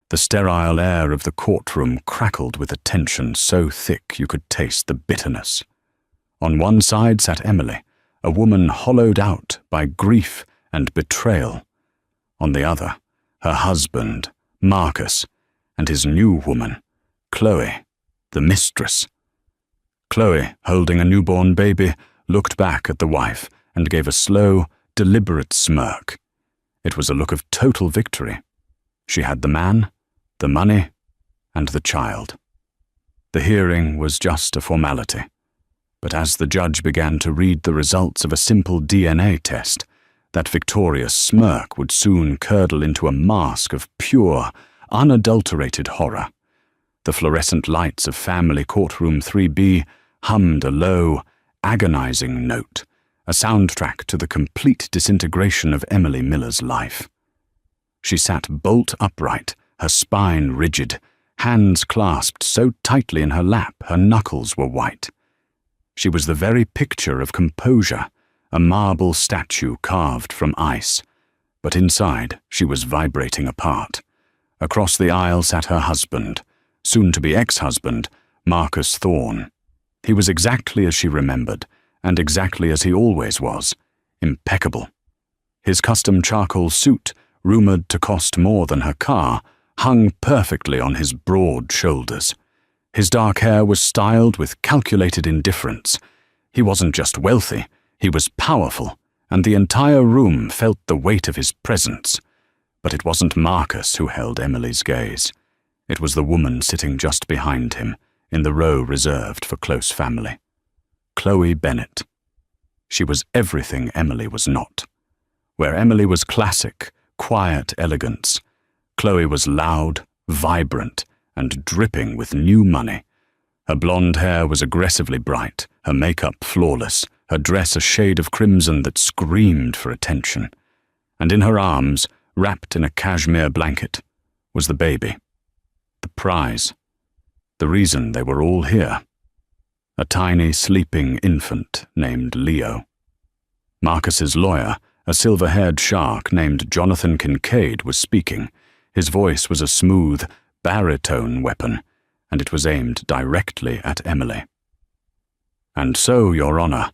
The sterile air of the courtroom crackled with a tension so thick you could taste the bitterness. On one side sat Emily, a woman hollowed out by grief and betrayal. On the other, her husband, Marcus, and his new woman, Chloe, the mistress. Chloe, holding a newborn baby, looked back at the wife and gave a slow, deliberate smirk. It was a look of total victory. She had the man, the money, and the child. The hearing was just a formality, but as the judge began to read the results of a simple DNA test, that victorious smirk would soon curdle into a mask of pure, unadulterated horror. The fluorescent lights of family courtroom 3B hummed a low, agonizing note, a soundtrack to the complete disintegration of Emily Miller's life. She sat bolt upright, her spine rigid, hands clasped so tightly in her lap her knuckles were white. She was the very picture of composure, a marble statue carved from ice, but inside she was vibrating apart. Across the aisle sat her husband, soon-to-be ex-husband, Marcus Thorne. He was exactly as she remembered, and exactly as he always was, impeccable. His custom charcoal suit, rumoured to cost more than her car, hung perfectly on his broad shoulders. His dark hair was styled with calculated indifference. He wasn't just wealthy, he was powerful, and the entire room felt the weight of his presence. But it wasn't Marcus who held Emily's gaze. It was the woman sitting just behind him, in the row reserved for close family. Chloe Bennett. She was everything Emily was not. Where Emily was classic, quiet elegance, Chloe was loud, vibrant, and dripping with new money. Her blonde hair was aggressively bright, her makeup flawless, her dress a shade of crimson that screamed for attention. And in her arms, wrapped in a cashmere blanket, was the baby. The prize. The reason they were all here. A tiny, sleeping infant named Leo. Marcus's lawyer, a silver-haired shark named Jonathan Kincaid, was speaking. His voice was a smooth, baritone weapon, and it was aimed directly at Emily. And so, Your Honour,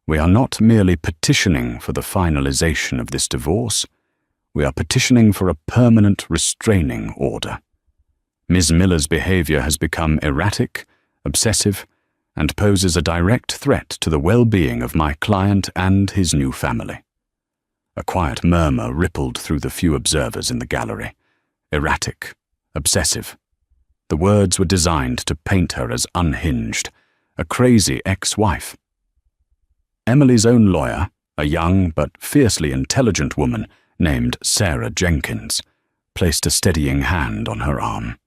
we are not merely petitioning for the finalization of this divorce. We are petitioning for a permanent restraining order. Ms. Miller's behaviour has become erratic, obsessive, and poses a direct threat to the well-being of my client and his new family. A quiet murmur rippled through the few observers in the gallery. Erratic, obsessive. The words were designed to paint her as unhinged, a crazy ex-wife. Emily's own lawyer, a young but fiercely intelligent woman named Sarah Jenkins, placed a steadying hand on her arm.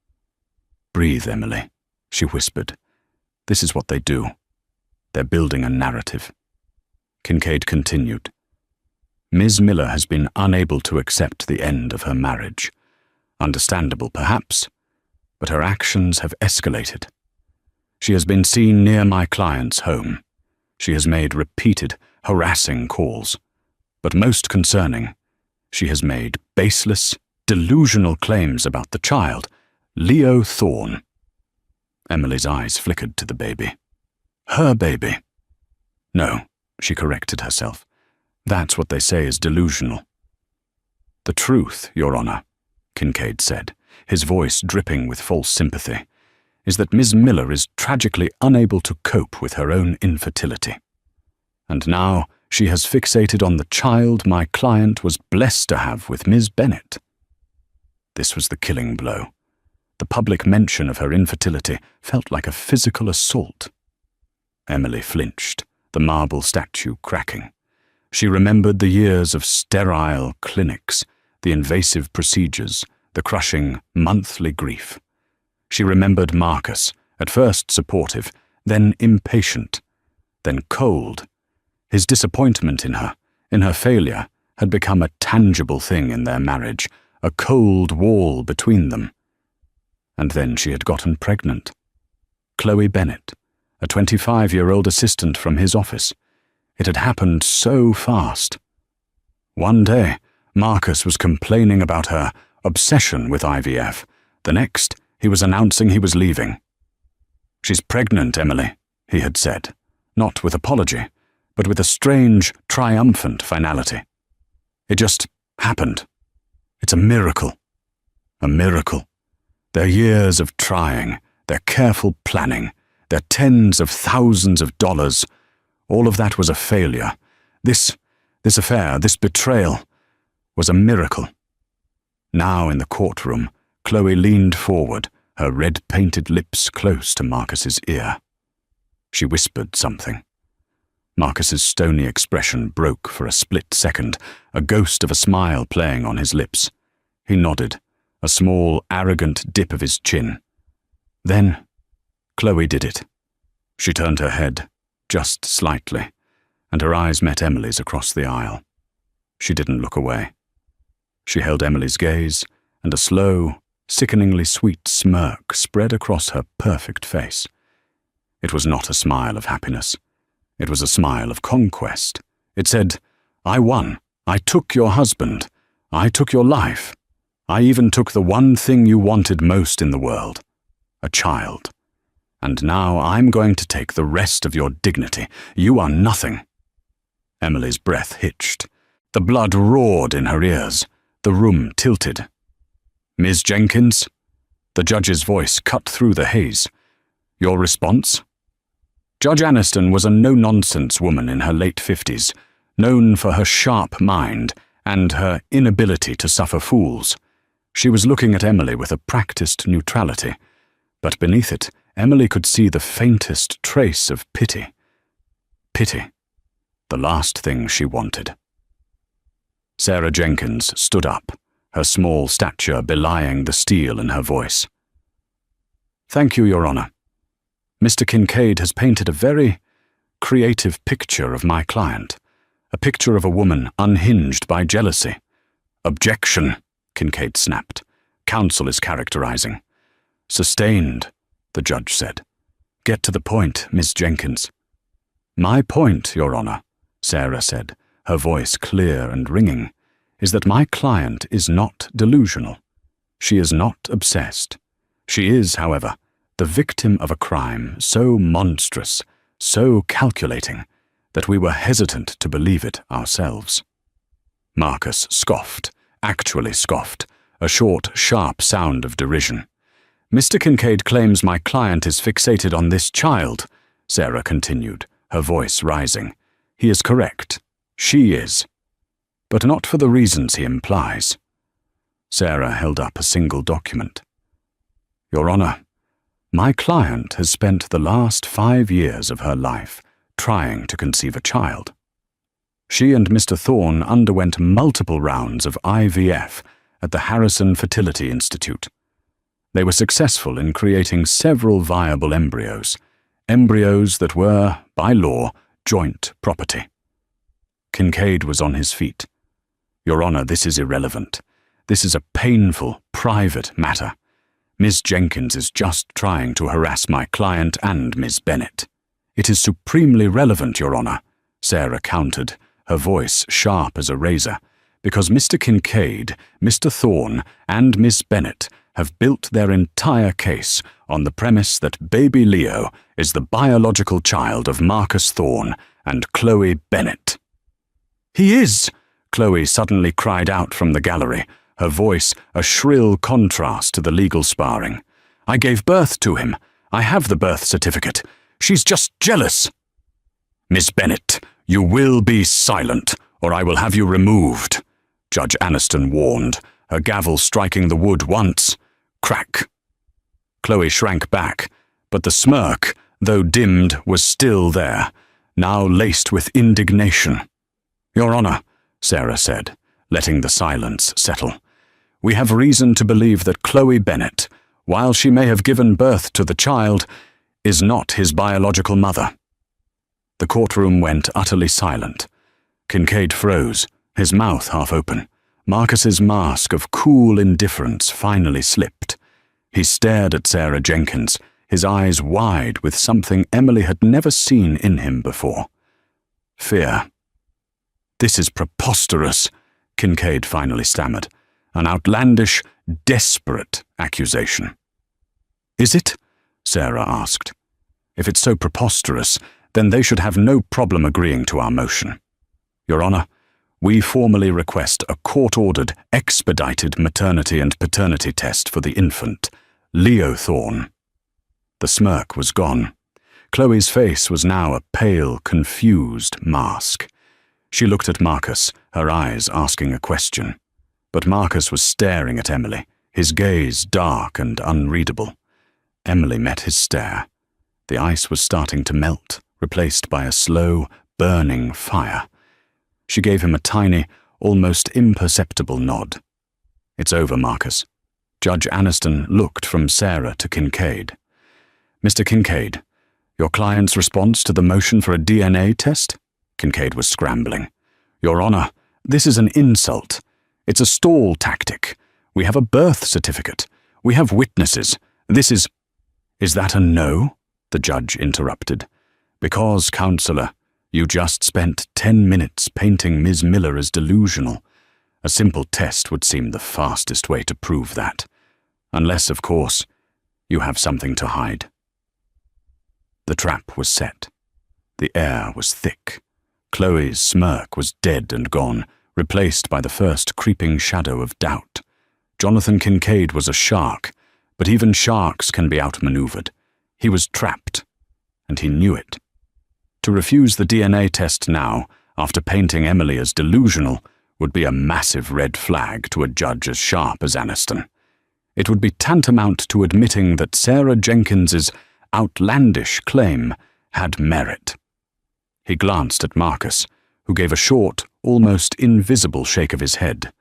"Breathe, Emily," she whispered. "This is what they do. They're building a narrative." Kincaid continued. "Ms. Miller has been unable to accept the end of her marriage. Understandable, perhaps, but her actions have escalated. She has been seen near my client's home. She has made repeated, harassing calls. But most concerning, she has made baseless, delusional claims about the child, Leo Thorne." Emily's eyes flickered to the baby. "Her baby." "No," she corrected herself. "That's what they say is delusional." "The truth, Your Honour," Kincaid said, his voice dripping with false sympathy, "is that Ms. Miller is tragically unable to cope with her own infertility. And now she has fixated on the child my client was blessed to have with Ms. Bennett." This was the killing blow. The public mention of her infertility felt like a physical assault. Emily flinched, the marble statue cracking. She remembered the years of sterile clinics, the invasive procedures, the crushing monthly grief. She remembered Marcus, at first supportive, then impatient, then cold. His disappointment in her failure, had become a tangible thing in their marriage, a cold wall between them. And then she had gotten pregnant. Chloe Bennett, a 25-year-old assistant from his office. It had happened so fast. One day, Marcus was complaining about her obsession with IVF, The next, he was announcing he was leaving. "She's pregnant, Emily," he had said, not with apology, but with a strange, triumphant finality. "It just happened. It's a miracle. A miracle. Their years of trying, their careful planning, their tens of thousands of dollars, all of that was a failure. This affair, this betrayal, was a miracle." Now in the courtroom, Chloe leaned forward, her red-painted lips close to Marcus's ear. She whispered something. Marcus's stony expression broke for a split second, a ghost of a smile playing on his lips. He nodded, a small, arrogant dip of his chin. Then, Chloe did it. She turned her head, just slightly, and her eyes met Emily's across the aisle. She didn't look away. She held Emily's gaze, and a slow, sickeningly sweet smirk spread across her perfect face. It was not a smile of happiness. It was a smile of conquest. It said, "I won. I took your husband. I took your life. I even took the one thing you wanted most in the world, a child. And now I'm going to take the rest of your dignity. You are nothing." Emily's breath hitched. The blood roared in her ears. The room tilted. "Ms. Jenkins?" The judge's voice cut through the haze. "Your response?" Judge Aniston was a no-nonsense woman in her late 50s, known for her sharp mind and her inability to suffer fools. She was looking at Emily with a practiced neutrality, but beneath it, Emily could see the faintest trace of pity. Pity. The last thing she wanted. Sarah Jenkins stood up, her small stature belying the steel in her voice. "Thank you, Your Honor. Mr. Kincaid has painted a very creative picture of my client, a picture of a woman unhinged by jealousy." "Objection," Kincaid snapped. "Counsel is characterizing." "Sustained," the judge said. "Get to the point, Miss Jenkins." "My point, Your Honor," Sarah said, her voice clear and ringing, "is that my client is not delusional. She is not obsessed. She is, however, the victim of a crime so monstrous, so calculating, that we were hesitant to believe it ourselves." Marcus scoffed, actually scoffed, a short, sharp sound of derision. "Mr. Kincaid claims my client is fixated on this child," Sarah continued, her voice rising. "He is correct. She is. But not for the reasons he implies." Sarah held up a single document. "Your Honor, my client has spent the last 5 years of her life trying to conceive a child. She and Mr. Thorne underwent multiple rounds of IVF at the Harrison Fertility Institute. They were successful in creating several viable embryos that were, by law, joint property." Kincaid was on his feet. "Your Honor, this is irrelevant. This is a painful, private matter. Miss Jenkins is just trying to harass my client and Miss Bennett." "It is supremely relevant, Your Honor," Sarah countered, her voice sharp as a razor, "because Mr. Kincaid, Mr. Thorne, and Miss Bennett have built their entire case on the premise that baby Leo is the biological child of Marcus Thorne and Chloe Bennett." "He is!" Chloe suddenly cried out from the gallery, her voice a shrill contrast to the legal sparring. "I gave birth to him. I have the birth certificate. She's just jealous." "Miss Bennett, you will be silent, or I will have you removed," Judge Aniston warned, her gavel striking the wood once. Crack. Chloe shrank back, but the smirk, though dimmed, was still there, now laced with indignation. "Your Honor," Sarah said, letting the silence settle, "we have reason to believe that Chloe Bennett, while she may have given birth to the child, is not his biological mother." The courtroom went utterly silent. Kincaid froze, his mouth half open. Marcus's mask of cool indifference finally slipped. He stared at Sarah Jenkins, his eyes wide with something Emily had never seen in him before. Fear. "This is preposterous," Kincaid finally stammered. An outlandish, desperate accusation. Is it? Sarah asked. If it's so preposterous, then they should have no problem agreeing to our motion. Your Honor, we formally request a court-ordered, expedited maternity and paternity test for the infant, Leo Thorne. The smirk was gone. Chloe's face was now a pale, confused mask. She looked at Marcus, her eyes asking a question. But Marcus was staring at Emily, his gaze dark and unreadable. Emily met his stare. The ice was starting to melt, replaced by a slow, burning fire. She gave him a tiny, almost imperceptible nod. It's over, Marcus. Judge Aniston looked from Sarah to Kincaid. Mr. Kincaid, your client's response to the motion for a DNA test? Kincaid was scrambling. Your Honor, this is an insult. It's a stall tactic. We have a birth certificate. We have witnesses. This is... Is that a no? The judge interrupted. Because, Counselor, you just spent 10 minutes painting Ms. Miller as delusional. A simple test would seem the fastest way to prove that. Unless, of course, you have something to hide. The trap was set. The air was thick. Chloe's smirk was dead and gone, replaced by the first creeping shadow of doubt. Jonathan Kincaid was a shark, but even sharks can be outmaneuvered. He was trapped, and he knew it. To refuse the DNA test now, after painting Emily as delusional, would be a massive red flag to a judge as sharp as Aniston. It would be tantamount to admitting that Sarah Jenkins's outlandish claim had merit. He glanced at Marcus, who gave a short, almost invisible shake of his head.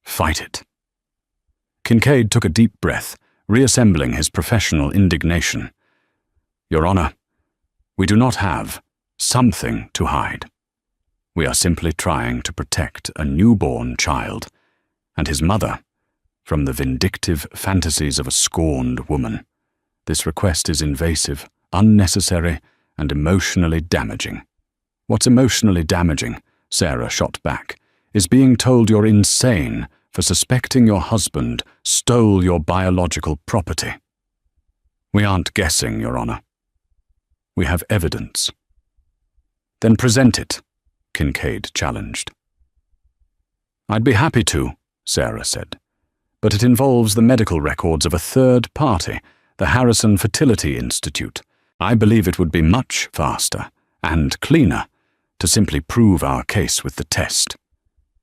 Fight it. Kincaid took a deep breath, reassembling his professional indignation. Your Honor, we do not have something to hide. We are simply trying to protect a newborn child and his mother from the vindictive fantasies of a scorned woman. This request is invasive, unnecessary, and emotionally damaging. What's emotionally damaging, Sarah shot back, is being told you're insane for suspecting your husband stole your biological property. We aren't guessing, Your Honor. We have evidence. Then present it, Kincaid challenged. I'd be happy to, Sarah said, but it involves the medical records of a third party, the Harrison Fertility Institute. I believe it would be much faster and cleaner to simply prove our case with the test.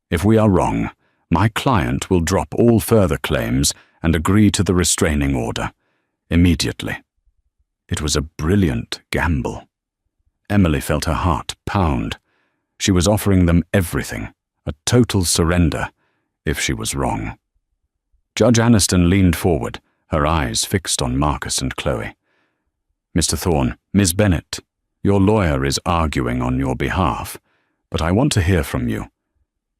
If we are wrong, my client will drop all further claims and agree to the restraining order immediately. It was a brilliant gamble. Emily felt her heart pound. She was offering them everything, a total surrender, if she was wrong. Judge Aniston leaned forward, her eyes fixed on Marcus and Chloe. Mr. Thorne, Miss Bennet, your lawyer is arguing on your behalf, but I want to hear from you.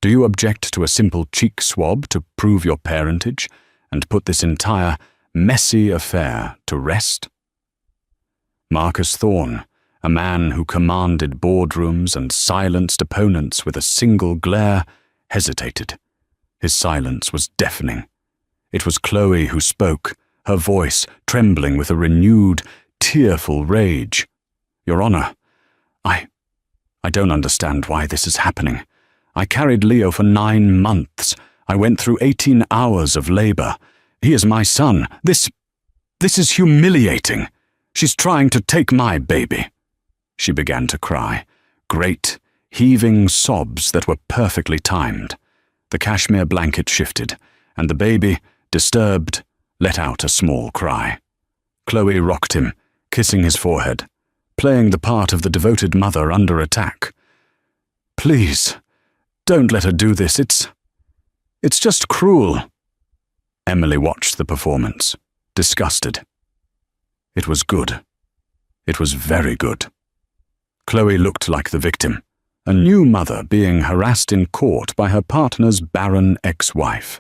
Do you object to a simple cheek swab to prove your parentage and put this entire messy affair to rest? Marcus Thorne, a man who commanded boardrooms and silenced opponents with a single glare, hesitated. His silence was deafening. It was Chloe who spoke, her voice trembling with a renewed, tearful rage. Your Honor, I don't understand why this is happening. I carried Leo for 9 months. I went through 18 hours of labor. He is my son. This is humiliating. She's trying to take my baby. She began to cry, great, heaving sobs that were perfectly timed. The cashmere blanket shifted, and the baby, disturbed, let out a small cry. Chloe rocked him, kissing his forehead, playing the part of the devoted mother under attack. Please, don't let her do this. It's just cruel. Emily watched the performance, disgusted. It was good. It was very good. Chloe looked like the victim, a new mother being harassed in court by her partner's barren ex-wife.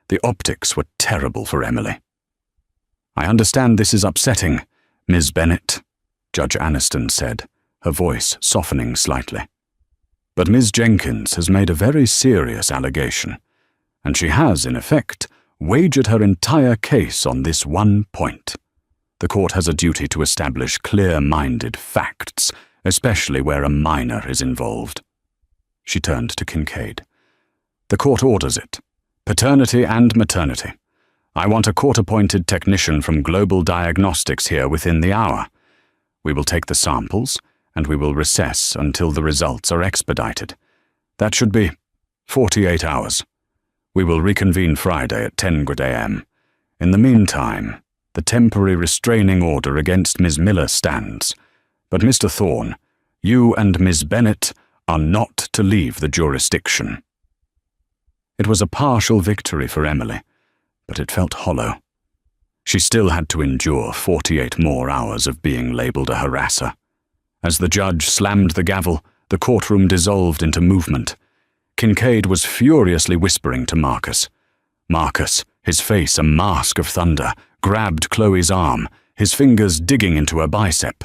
The optics were terrible for Emily. I understand this is upsetting, Ms. Bennet, Judge Aniston said, her voice softening slightly. But Ms. Jenkins has made a very serious allegation, and she has, in effect, wagered her entire case on this one point. The court has a duty to establish clear-minded facts, especially where a minor is involved. She turned to Kincaid. The court orders it. Paternity and maternity. I want a court-appointed technician from Global Diagnostics here within the hour. We will take the samples, and we will recess until the results are expedited. That should be 48 hours. We will reconvene Friday at 10 a.m. In the meantime, the temporary restraining order against Ms. Miller stands. But Mr. Thorne, you and Ms. Bennett are not to leave the jurisdiction. It was a partial victory for Emily, but it felt hollow. She still had to endure 48 more hours of being labelled a harasser. As the judge slammed the gavel, the courtroom dissolved into movement. Kincaid was furiously whispering to Marcus. Marcus, his face a mask of thunder, grabbed Chloe's arm, his fingers digging into her bicep.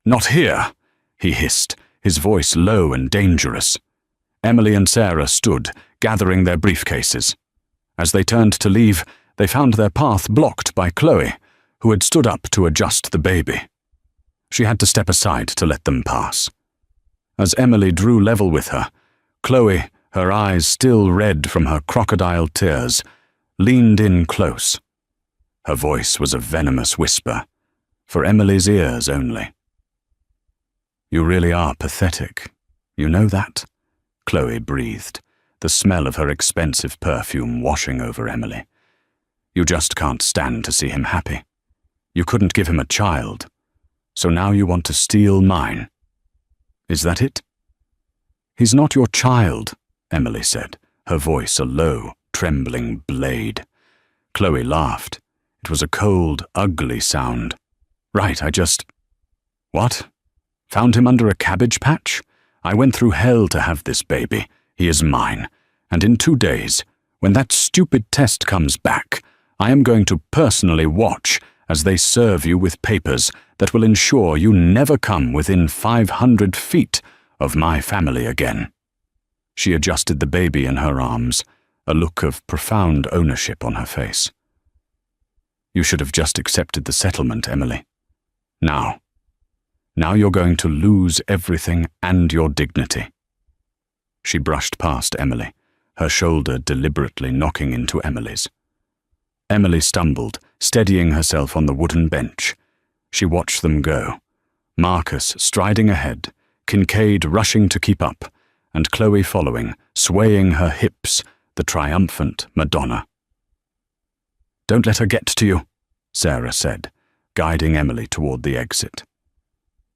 "Not here," he hissed, his voice low and dangerous. Emily and Sarah stood, gathering their briefcases. As they turned to leave, they found their path blocked by Chloe, who had stood up to adjust the baby. She had to step aside to let them pass. As Emily drew level with her, Chloe, her eyes still red from her crocodile tears, leaned in close. Her voice was a venomous whisper, for Emily's ears only. "You really are pathetic. You know that?" Chloe breathed, the smell of her expensive perfume washing over Emily. "You just can't stand to see him happy. You couldn't give him a child, so now you want to steal mine. Is that it?" "He's not your child," Emily said, her voice a low, trembling blade. Chloe laughed. It was a cold, ugly sound. "Right, What? Found him under a cabbage patch? I went through hell to have this baby. He is mine. And in 2 days, when that stupid test comes back, I am going to personally watch as they serve you with papers that will ensure you never come within 500 feet of my family again." She adjusted the baby in her arms, a look of profound ownership on her face. "You should have just accepted the settlement, Emily. Now you're going to lose everything and your dignity." She brushed past Emily, her shoulder deliberately knocking into Emily's. Emily stumbled, steadying herself on the wooden bench. She watched them go, Marcus striding ahead, Kincaid rushing to keep up, and Chloe following, swaying her hips, the triumphant Madonna. "Don't let her get to you," Sarah said, guiding Emily toward the exit.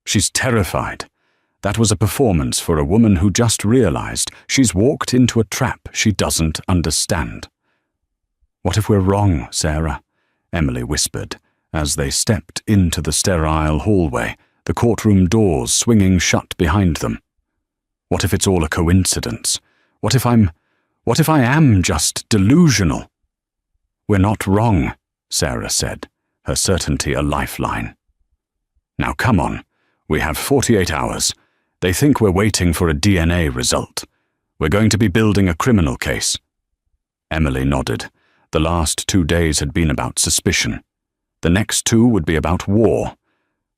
"She's terrified. That was a performance for a woman who just realized she's walked into a trap she doesn't understand." "What if we're wrong, Sarah?" Emily whispered, as they stepped into the sterile hallway, the courtroom doors swinging shut behind them. "What if it's all a coincidence? What if I am just delusional?" "We're not wrong," Sarah said, her certainty a lifeline. "Now come on. We have 48 hours. They think we're waiting for a DNA result. We're going to be building a criminal case." Emily nodded. The last 2 days had been about suspicion. The next 2 would be about war.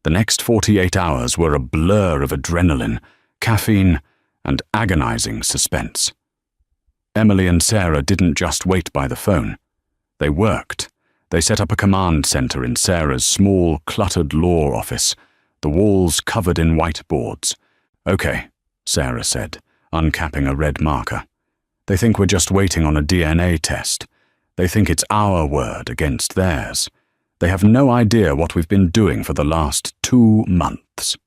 The next 48 hours were a blur of adrenaline, caffeine, and agonizing suspense. Emily and Sarah didn't just wait by the phone. They worked. They set up a command center in Sarah's small, cluttered law office, the walls covered in whiteboards. "Okay," Sarah said, uncapping a red marker. "They think we're just waiting on a DNA test. They think it's our word against theirs. They have no idea what we've been doing for the last 2 months."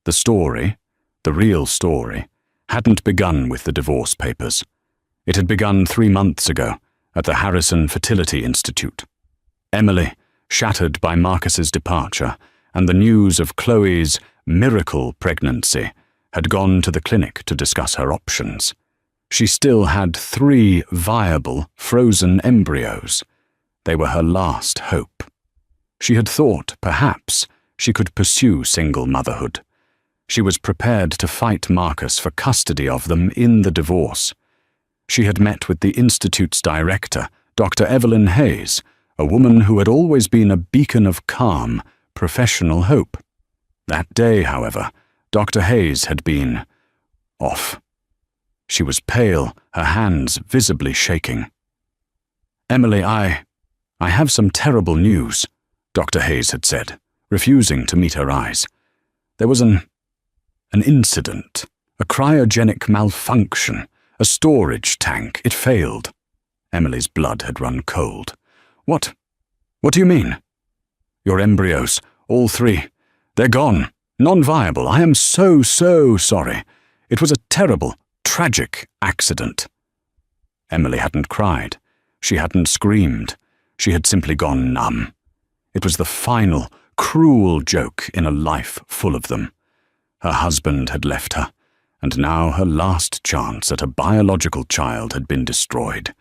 The story, the real story, hadn't begun with the divorce papers. It had begun 3 months ago at the Harrison Fertility Institute. Emily, shattered by Marcus's departure and the news of Chloe's miracle pregnancy, had gone to the clinic to discuss her options. She still had 3 viable, frozen embryos. They were her last hope. She had thought, perhaps, she could pursue single motherhood. She was prepared to fight Marcus for custody of them in the divorce. She had met with the Institute's director, Dr. Evelyn Hayes, a woman who had always been a beacon of calm, professional hope. That day, however, Dr. Hayes had been off. She was pale, her hands visibly shaking. "Emily, I have some terrible news," Dr. Hayes had said, refusing to meet her eyes. "There was an incident, a cryogenic malfunction, a storage tank. It failed." Emily's blood had run cold. What do you mean?" "Your embryos, all 3. They're gone, non-viable. I am so sorry. It was a terrible, tragic accident." Emily hadn't cried. She hadn't screamed. She had simply gone numb. It was the final, cruel joke in a life full of them. Her husband had left her, and now her last chance at a biological child had been destroyed.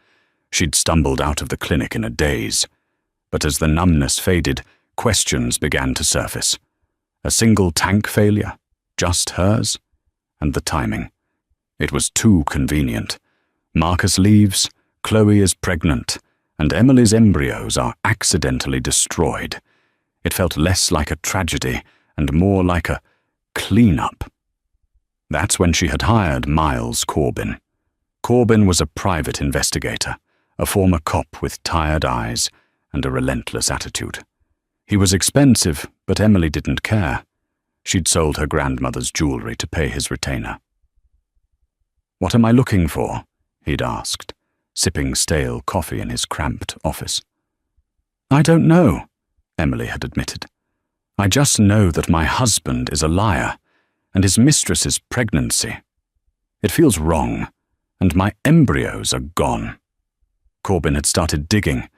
She'd stumbled out of the clinic in a daze. But as the numbness faded, questions began to surface. A single tank failure, just hers, and the timing. It was too convenient. Marcus leaves, Chloe is pregnant, and Emily's embryos are accidentally destroyed. It felt less like a tragedy and more like a clean-up. That's when she had hired Miles Corbin. Corbin was a private investigator, a former cop with tired eyes and a relentless attitude. He was expensive, but Emily didn't care. She'd sold her grandmother's jewelry to pay his retainer. "What am I looking for?" he'd asked, sipping stale coffee in his cramped office. "I don't know," Emily had admitted. "I just know that my husband is a liar, and his mistress's pregnancy. It feels wrong, and my embryos are gone." Corbin had started digging,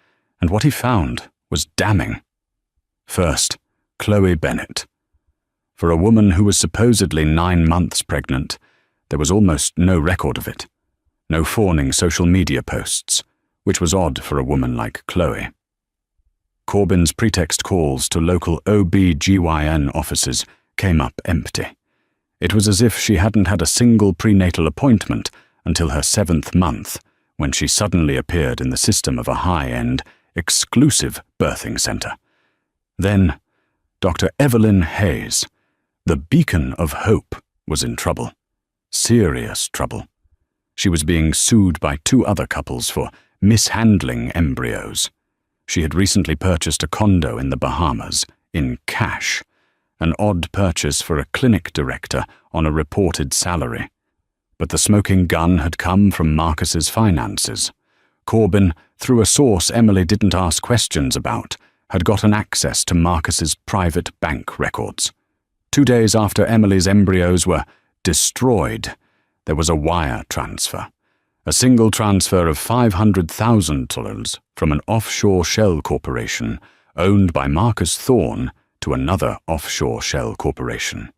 and what he found was damning. First, Chloe Bennett. For a woman who was supposedly 9 months pregnant, there was almost no record of it. No fawning social media posts, which was odd for a woman like Chloe. Corbin's pretext calls to local OB/GYN offices came up empty. It was as if she hadn't had a single prenatal appointment until her 7th month, when she suddenly appeared in the system of a high-end, exclusive birthing center. Then, Dr. Evelyn Hayes, the beacon of hope, was in trouble. Serious trouble. She was being sued by 2 other couples for mishandling embryos. She had recently purchased a condo in the Bahamas, in cash, an odd purchase for a clinic director on a reported salary. But the smoking gun had come from Marcus's finances. Corbin, through a source Emily didn't ask questions about, had gotten access to Marcus's private bank records. 2 days after Emily's embryos were destroyed, there was a wire transfer. A single transfer of $500,000 from an offshore shell corporation owned by Marcus Thorne to another offshore shell corporation.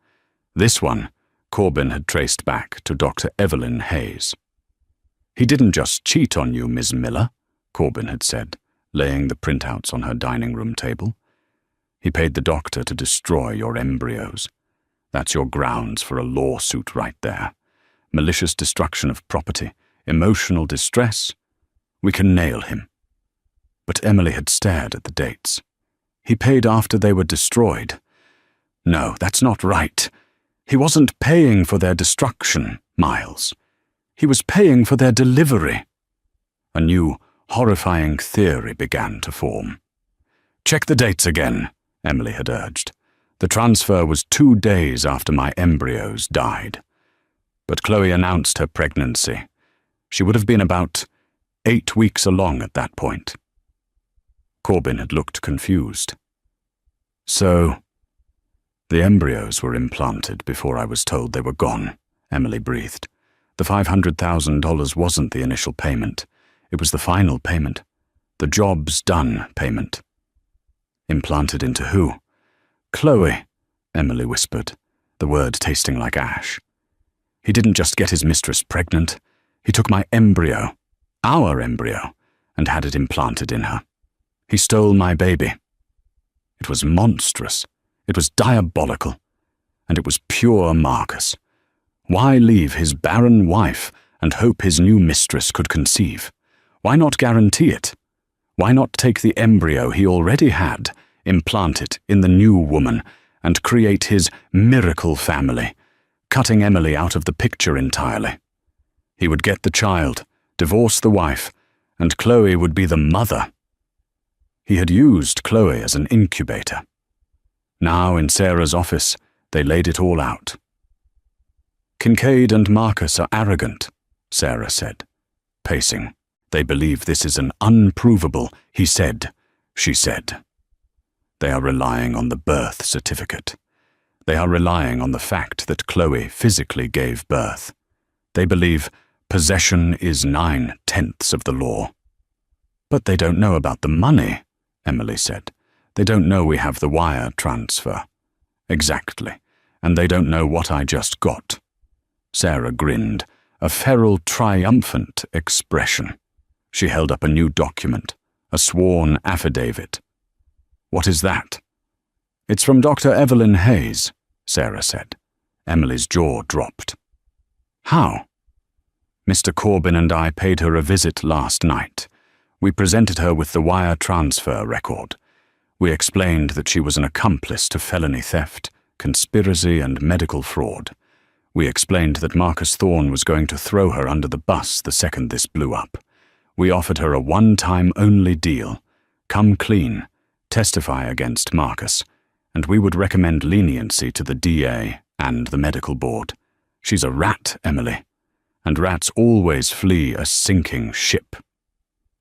This one, Corbin had traced back to Dr. Evelyn Hayes. "He didn't just cheat on you, Ms. Miller," Corbin had said, laying the printouts on her dining room table. "He paid the doctor to destroy your embryos. That's your grounds for a lawsuit right there. Malicious destruction of property, emotional distress. We can nail him." But Emily had stared at the dates. "He paid after they were destroyed." "No, that's not right. He wasn't paying for their destruction, Miles. He was paying for their delivery." A new, horrifying theory began to form. "Check the dates again," Emily had urged. "The transfer was 2 days after my embryos died." But Chloe announced her pregnancy. She would have been about 8 weeks along at that point. Corbin had looked confused. "So, the embryos were implanted before I was told they were gone," Emily breathed. "The $500,000 wasn't the initial payment. It was the final payment. The job's done payment." "Implanted into who?" "Chloe," Emily whispered, the word tasting like ash. "He didn't just get his mistress pregnant. He took my embryo, our embryo, and had it implanted in her. He stole my baby. It was monstrous. It was diabolical. And it was pure Marcus. Why leave his barren wife and hope his new mistress could conceive? Why not guarantee it? Why not take the embryo he already had, implant it in the new woman, and create his miracle family, cutting Emily out of the picture entirely? He would get the child, divorce the wife, and Chloe would be the mother. He had used Chloe as an incubator. Now, in Sarah's office, they laid it all out. "Kincaid and Marcus are arrogant," Sarah said, pacing. "They believe this is an unprovable, he said, she said. They are relying on the birth certificate. They are relying on the fact that Chloe physically gave birth. They believe possession is 9/10 of the law." "But they don't know about the money," Emily said. "They don't know we have the wire transfer." "Exactly, and they don't know what I just got." Sarah grinned, a feral, triumphant expression. She held up a new document, a sworn affidavit. "What is that?" "It's from Dr. Evelyn Hayes," Sarah said. Emily's jaw dropped. "How?" "Mr. Corbin and I paid her a visit last night. We presented her with the wire transfer record. We explained that she was an accomplice to felony theft, conspiracy, and medical fraud. We explained that Marcus Thorne was going to throw her under the bus the second this blew up. We offered her a one-time only deal. Come clean, testify against Marcus, and we would recommend leniency to the DA and the medical board. She's a rat, Emily, and rats always flee a sinking ship."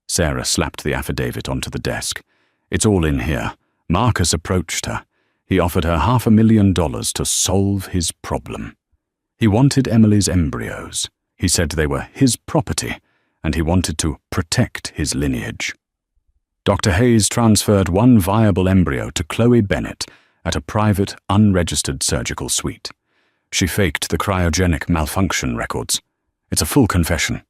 Sarah slapped the affidavit onto the desk. "It's all in here. Marcus approached her. He offered her $500,000 to solve his problem. He wanted Emily's embryos. He said they were his property, and he wanted to protect his lineage. Dr. Hayes transferred one viable embryo to Chloe Bennett at a private, unregistered surgical suite. She faked the cryogenic malfunction records. It's a full confession."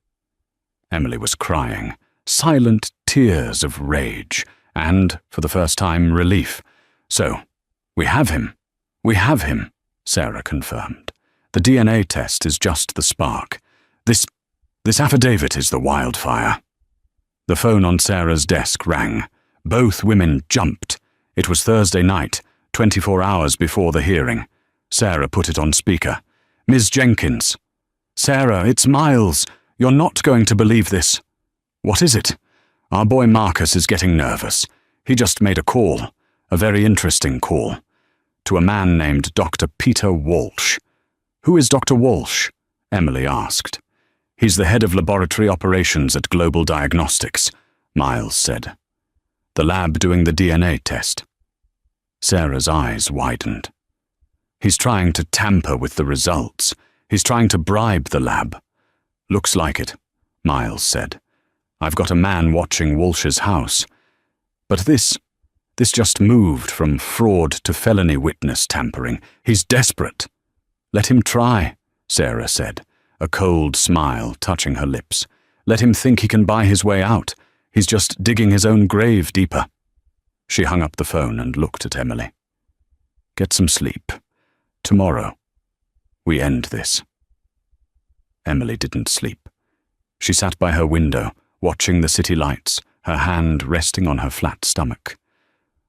Emily was crying, silent tears of rage, and, for the first time, relief. "So, we have him. We have him," Sarah confirmed. "The DNA test is just the spark. This affidavit is the wildfire." The phone on Sarah's desk rang. Both women jumped. It was Thursday night, 24 hours before the hearing. Sarah put it on speaker. "Ms. Jenkins." "Sarah, it's Miles. You're not going to believe this." "What is it?" "Our boy Marcus is getting nervous. He just made a call, a very interesting call, to a man named Dr. Peter Walsh." "Who is Dr. Walsh?" Emily asked. "He's the head of laboratory operations at Global Diagnostics," Miles said. "The lab doing the DNA test." Sarah's eyes widened. "He's trying to tamper with the results. He's trying to bribe the lab." "Looks like it," Miles said. "I've got a man watching Walsh's house. But this just moved from fraud to felony witness tampering. He's desperate." "Let him try," Sarah said, a cold smile touching her lips. "Let him think he can buy his way out. He's just digging his own grave deeper." She hung up the phone and looked at Emily. "Get some sleep. Tomorrow, we end this." Emily didn't sleep. She sat by her window, watching the city lights, her hand resting on her flat stomach.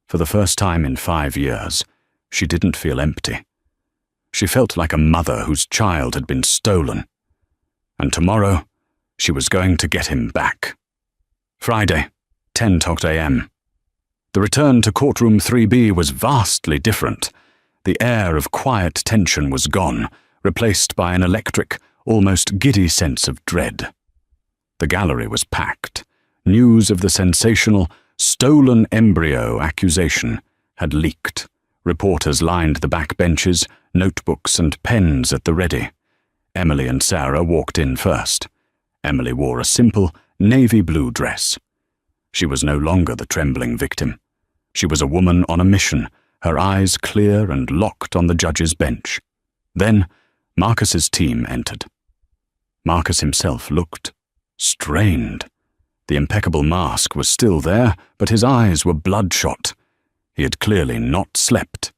For the first time in 5 years, she didn't feel empty. She felt like a mother whose child had been stolen. And tomorrow, she was going to get him back. Friday, 10:00 a.m. The return to courtroom 3B was vastly different. The air of quiet tension was gone, replaced by an electric, almost giddy sense of dread. The gallery was packed. News of the sensational, stolen embryo accusation had leaked. Reporters lined the back benches, notebooks and pens at the ready. Emily and Sarah walked in first. Emily wore a simple, navy blue dress. She was no longer the trembling victim. She was a woman on a mission, her eyes clear and locked on the judge's bench. Then, Marcus's team entered. Marcus himself looked strained. The impeccable mask was still there, but his eyes were bloodshot. He had clearly not slept.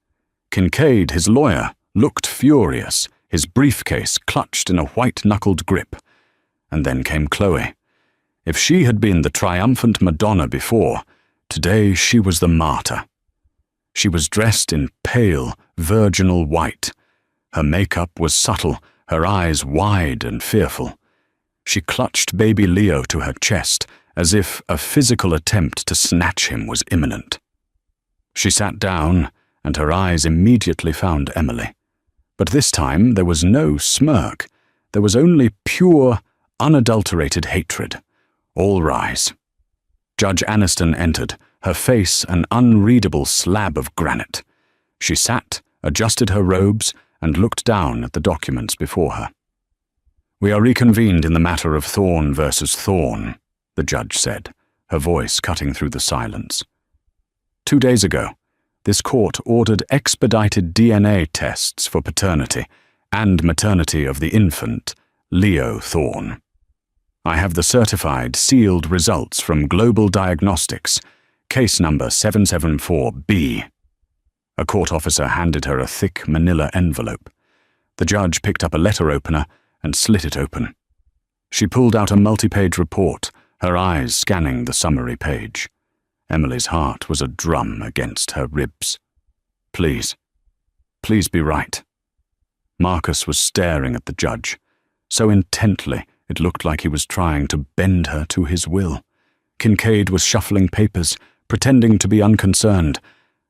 Kincaid, his lawyer, looked furious, his briefcase clutched in a white-knuckled grip. And then came Chloe. If she had been the triumphant Madonna before, today she was the martyr. She was dressed in pale, virginal white. Her makeup was subtle, her eyes wide and fearful. She clutched baby Leo to her chest, as if a physical attempt to snatch him was imminent. She sat down, and her eyes immediately found Emily. But this time there was no smirk. There was only pure, unadulterated hatred. All rise. Judge Aniston entered, her face an unreadable slab of granite. She sat, adjusted her robes, and looked down at the documents before her. "We are reconvened in the matter of Thorne versus Thorne," the judge said, her voice cutting through the silence. 2 days ago, this court ordered expedited DNA tests for paternity and maternity of the infant, Leo Thorne. I have the certified, sealed results from Global Diagnostics, case number 774B. A court officer handed her a thick manila envelope. The judge picked up a letter opener and slit it open. She pulled out a multi-page report, her eyes scanning the summary page. Emily's heart was a drum against her ribs. Please be right. Marcus was staring at the judge, so intently it looked like he was trying to bend her to his will. Kincaid was shuffling papers, pretending to be unconcerned,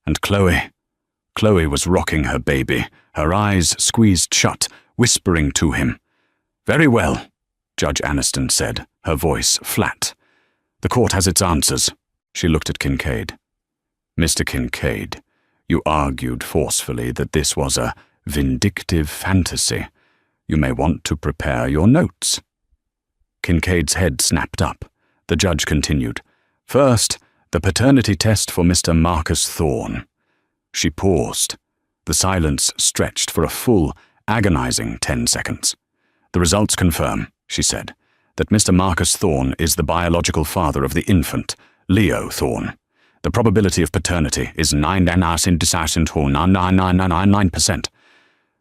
and Chloe was rocking her baby, her eyes squeezed shut, whispering to him. "Very well," Judge Aniston said, her voice flat. "The court has its answers." She looked at Kincaid. "Mr. Kincaid, you argued forcefully that this was a vindictive fantasy. You may want to prepare your notes." Kincaid's head snapped up. The judge continued. "First, the paternity test for Mr. Marcus Thorne." She paused. The silence stretched for a full, agonizing 10 seconds. "The results confirm," she said, "that Mr. Marcus Thorne is the biological father of the infant, Leo Thorne. The probability of paternity is 99.999%.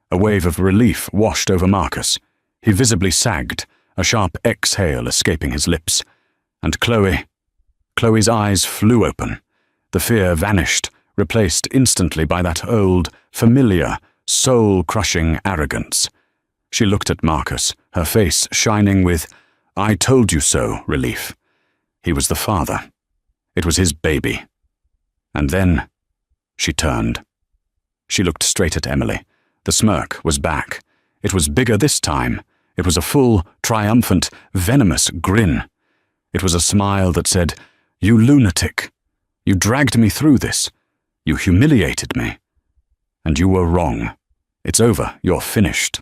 A wave of relief washed over Marcus. He visibly sagged, a sharp exhale escaping his lips. And Chloe's eyes flew open. The fear vanished, replaced instantly by that old, familiar, soul-crushing arrogance. She looked at Marcus, her face shining with, "I told you so," relief. He was the father. It was his baby. And then she turned. She looked straight at Emily. The smirk was back. It was bigger this time. It was a full, triumphant, venomous grin. It was a smile that said, "You lunatic. You dragged me through this. You humiliated me. And you were wrong. It's over. You're finished."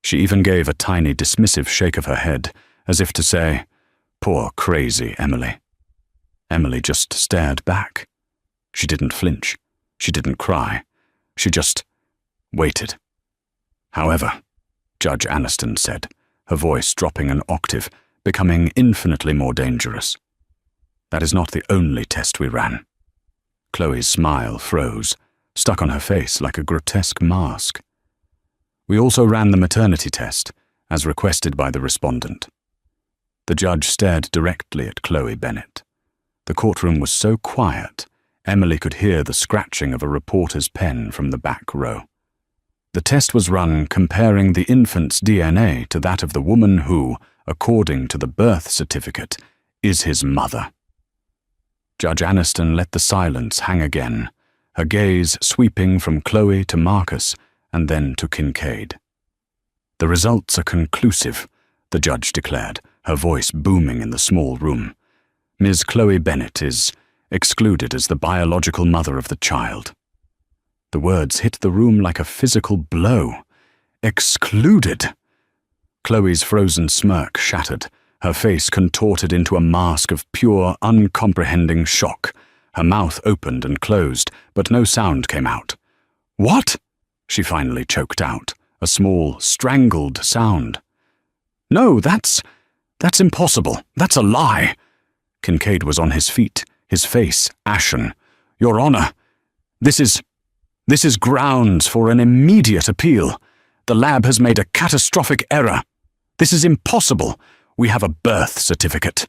She even gave a tiny dismissive shake of her head, as if to say, "Poor crazy Emily." Emily just stared back. She didn't flinch. She didn't cry. She just waited. "However," Judge Aniston said, her voice dropping an octave, becoming infinitely more dangerous, "that is not the only test we ran." Chloe's smile froze, stuck on her face like a grotesque mask. "We also ran the maternity test, as requested by the respondent." The judge stared directly at Chloe Bennett. The courtroom was so quiet, Emily could hear the scratching of a reporter's pen from the back row. The test was run comparing the infant's DNA to that of the woman who, according to the birth certificate, is his mother. Judge Aniston let the silence hang again, her gaze sweeping from Chloe to Marcus and then to Kincaid. "The results are conclusive," the judge declared, her voice booming in the small room. "Ms. Chloe Bennett is excluded as the biological mother of the child." The words hit the room like a physical blow. Excluded! Chloe's frozen smirk shattered, her face contorted into a mask of pure, uncomprehending shock. Her mouth opened and closed, but no sound came out. "What?" she finally choked out, a small, strangled sound. "No, that's impossible. That's a lie." Kincaid was on his feet, his face ashen. "Your Honor, this is grounds for an immediate appeal. The lab has made a catastrophic error. This is impossible. We have a birth certificate.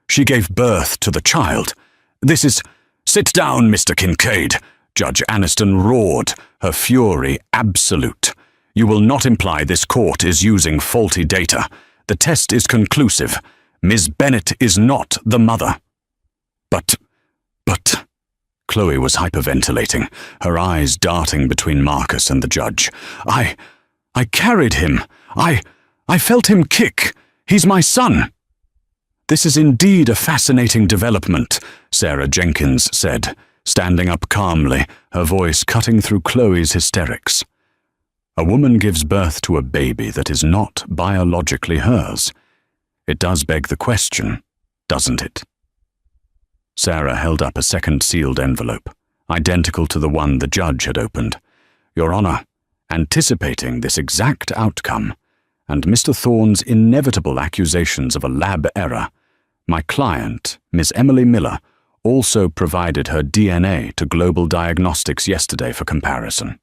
She gave birth to the child. This is— Sit down, Mr. Kincaid, Judge Aniston roared, her fury absolute. You will not imply this court is using faulty data. The test is conclusive. Ms. Bennett is not the mother. But— Chloe was hyperventilating, her eyes darting between Marcus and the judge. I carried him. I felt him kick. He's my son. This is indeed a fascinating development, Sarah Jenkins said, standing up calmly, her voice cutting through Chloe's hysterics. A woman gives birth to a baby that is not biologically hers. It does beg the question, doesn't it? Sarah held up a second sealed envelope, identical to the one the judge had opened. Your Honor, anticipating this exact outcome, and Mr. Thorne's inevitable accusations of a lab error, my client, Miss Emily Miller, also provided her DNA to Global Diagnostics yesterday for comparison.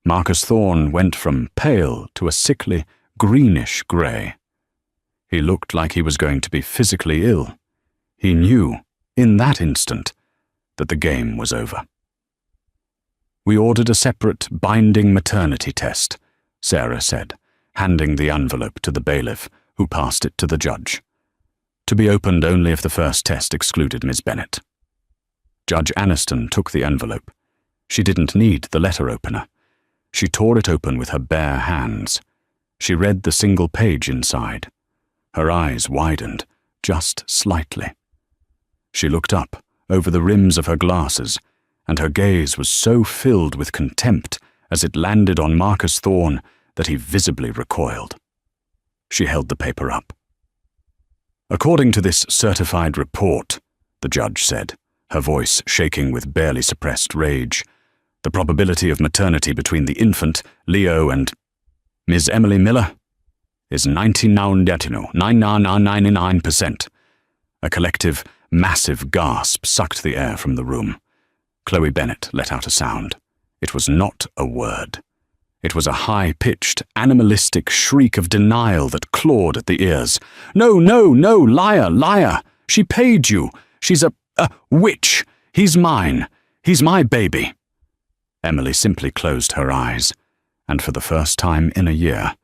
Marcus Thorne went from pale to a sickly, greenish grey. He looked like he was going to be physically ill. He knew, in that instant, that the game was over. We ordered a separate binding maternity test, Sarah said, handing the envelope to the bailiff, who passed it to the judge. To be opened only if the first test excluded Miss Bennett. Judge Aniston took the envelope. She didn't need the letter opener. She tore it open with her bare hands. She read the single page inside. Her eyes widened, just slightly. She looked up, over the rims of her glasses, and her gaze was so filled with contempt as it landed on Marcus Thorne that he visibly recoiled. She held the paper up. According to this certified report, the judge said, her voice shaking with barely suppressed rage, the probability of maternity between the infant, Leo, and Ms. Emily Miller is 99.99%. A collective, massive gasp sucked the air from the room. Chloe Bennett let out a sound. It was not a word. It was a high-pitched, animalistic shriek of denial that clawed at the ears. No, no, no, liar, liar! She paid you! She's a witch! He's mine! He's my baby! Emily simply closed her eyes, and for the first time in a year,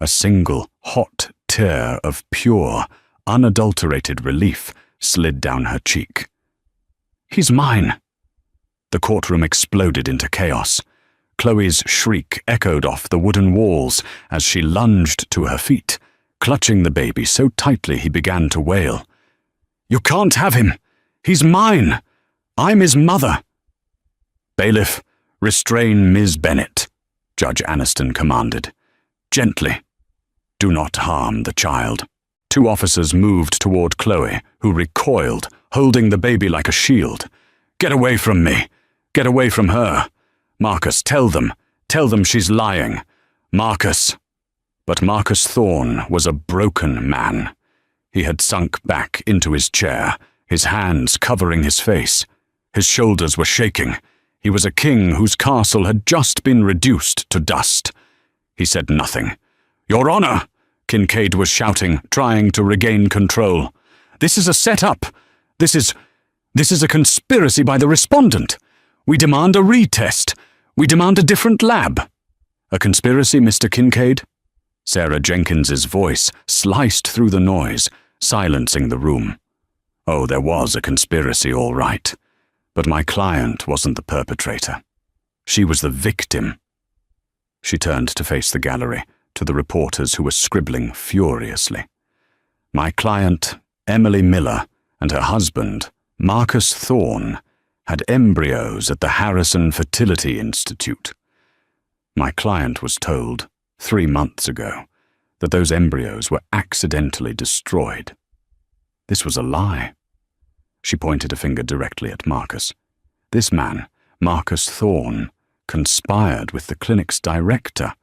a single hot tear of pure, unadulterated relief slid down her cheek. He's mine! The courtroom exploded into chaos. Chloe's shriek echoed off the wooden walls as she lunged to her feet, clutching the baby so tightly he began to wail. You can't have him! He's mine! I'm his mother! Bailiff, restrain Ms. Bennett, Judge Aniston commanded. Gently. Do not harm the child. Two officers moved toward Chloe, who recoiled, holding the baby like a shield. Get away from me! Get away from her! Marcus, tell them she's lying. Marcus. But Marcus Thorne was a broken man. He had sunk back into his chair, his hands covering his face. His shoulders were shaking. He was a king whose castle had just been reduced to dust. He said nothing. Your Honor, Kincaid was shouting, trying to regain control. This is a set-up. This is a conspiracy by the respondent. We demand a retest. We demand a different lab. A conspiracy, Mr. Kincaid? Sarah Jenkins's voice sliced through the noise, silencing the room. Oh, there was a conspiracy, all right. But my client wasn't the perpetrator. She was the victim. She turned to face the gallery, to the reporters who were scribbling furiously. My client, Emily Miller, and her husband, Marcus Thorne, had embryos at the Harrison Fertility Institute. My client was told, 3 months ago, that those embryos were accidentally destroyed. This was a lie. She pointed a finger directly at Marcus. This man, Marcus Thorne, conspired with the clinic's director,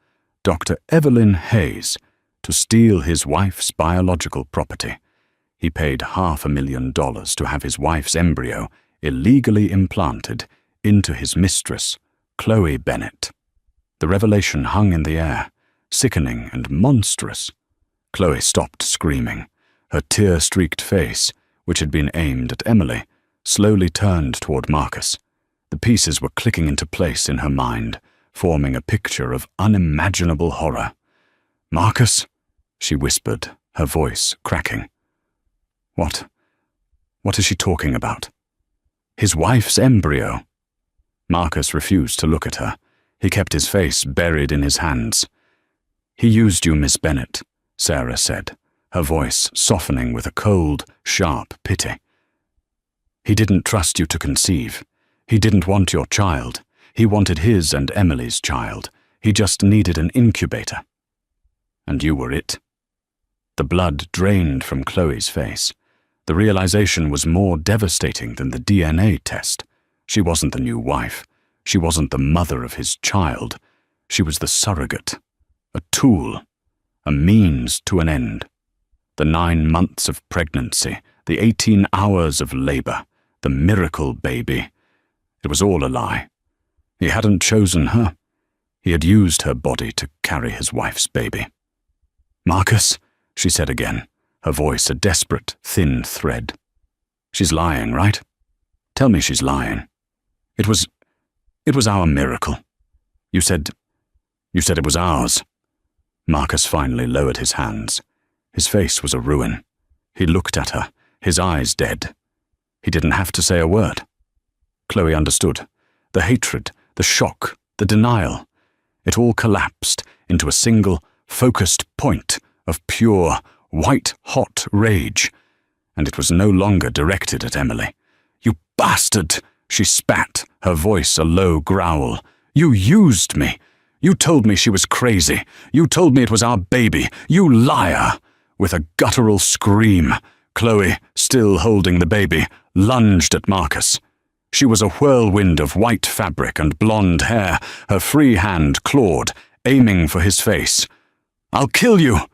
Dr. Evelyn Hayes, to steal his wife's biological property. He paid $500,000 to have his wife's embryo illegally implanted into his mistress, Chloe Bennett. The revelation hung in the air, sickening and monstrous. Chloe stopped screaming. Her tear-streaked face, which had been aimed at Emily, slowly turned toward Marcus. The pieces were clicking into place in her mind, forming a picture of unimaginable horror. "Marcus?" she whispered, her voice cracking. What is she talking about? His wife's embryo. Marcus refused to look at her. He kept his face buried in his hands. "He used you, Miss Bennet," Sarah said, her voice softening with a cold, sharp pity. "He didn't trust you to conceive. He didn't want your child. He wanted his and Emily's child. He just needed an incubator. And you were it." The blood drained from Chloe's face. The realization was more devastating than the DNA test. She wasn't the new wife. She wasn't the mother of his child. She was the surrogate, a tool, a means to an end. The 9 months of pregnancy, the 18 hours of labor, the miracle baby. It was all a lie. He hadn't chosen her. He had used her body to carry his wife's baby. "Marcus," she said again, her voice a desperate, thin thread. "She's lying, right? Tell me she's lying. It was our miracle. You said it was ours." Marcus finally lowered his hands. His face was a ruin. He looked at her, his eyes dead. He didn't have to say a word. Chloe understood. The hatred, the shock, the denial. It all collapsed into a single, focused point of pure, white-hot rage. And it was no longer directed at Emily. "You bastard!" she spat, her voice a low growl. "You used me! You told me she was crazy. You told me it was our baby. You liar!" With a guttural scream, Chloe, still holding the baby, lunged at Marcus. She was a whirlwind of white fabric and blonde hair, her free hand clawed, aiming for his face. "I'll kill you!"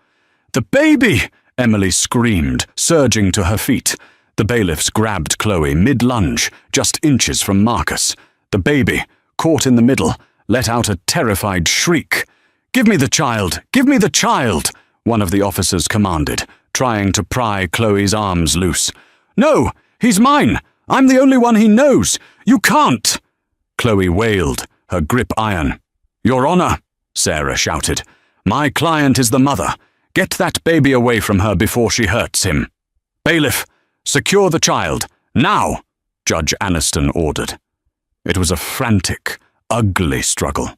"The baby!" Emily screamed, surging to her feet. The bailiffs grabbed Chloe mid-lunge, just inches from Marcus. The baby, caught in the middle, let out a terrified shriek. "Give me the child! Give me the child!" one of the officers commanded, trying to pry Chloe's arms loose. "No! He's mine! I'm the only one he knows! You can't!" Chloe wailed, her grip iron. "Your Honor," Sarah shouted, "my client is the mother. Get that baby away from her before she hurts him." "Bailiff, secure the child, now!" Judge Aniston ordered. It was a frantic, ugly struggle.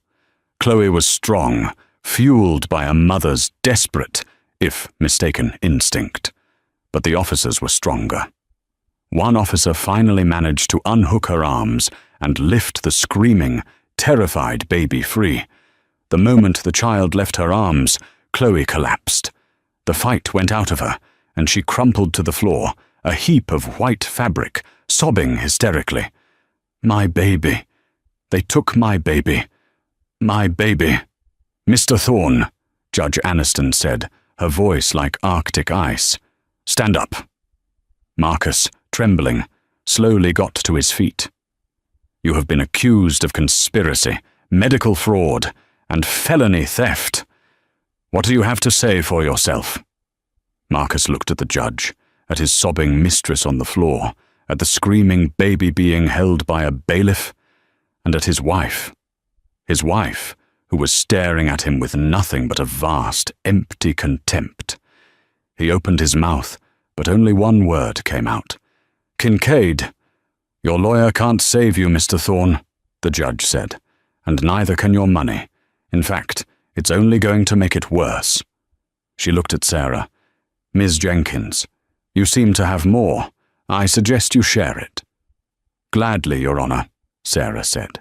Chloe was strong, fueled by a mother's desperate, if mistaken, instinct. But the officers were stronger. One officer finally managed to unhook her arms and lift the screaming, terrified baby free. The moment the child left her arms, Chloe collapsed. The fight went out of her, and she crumpled to the floor, a heap of white fabric, sobbing hysterically. "My baby. They took my baby. My baby." "Mr. Thorne," Judge Aniston said, her voice like Arctic ice. "Stand up." Marcus, trembling, slowly got to his feet. "You have been accused of conspiracy, medical fraud, and felony theft. What do you have to say for yourself?" Marcus looked at the judge, at his sobbing mistress on the floor, at the screaming baby being held by a bailiff, and at his wife. His wife, who was staring at him with nothing but a vast, empty contempt. He opened his mouth, but only one word came out. "Kincaid." "Your lawyer can't save you, Mr. Thorne," the judge said, "and neither can your money. In fact, it's only going to make it worse." She looked at Sarah. "Ms. Jenkins, you seem to have more. I suggest you share it." "Gladly, Your Honor," Sarah said.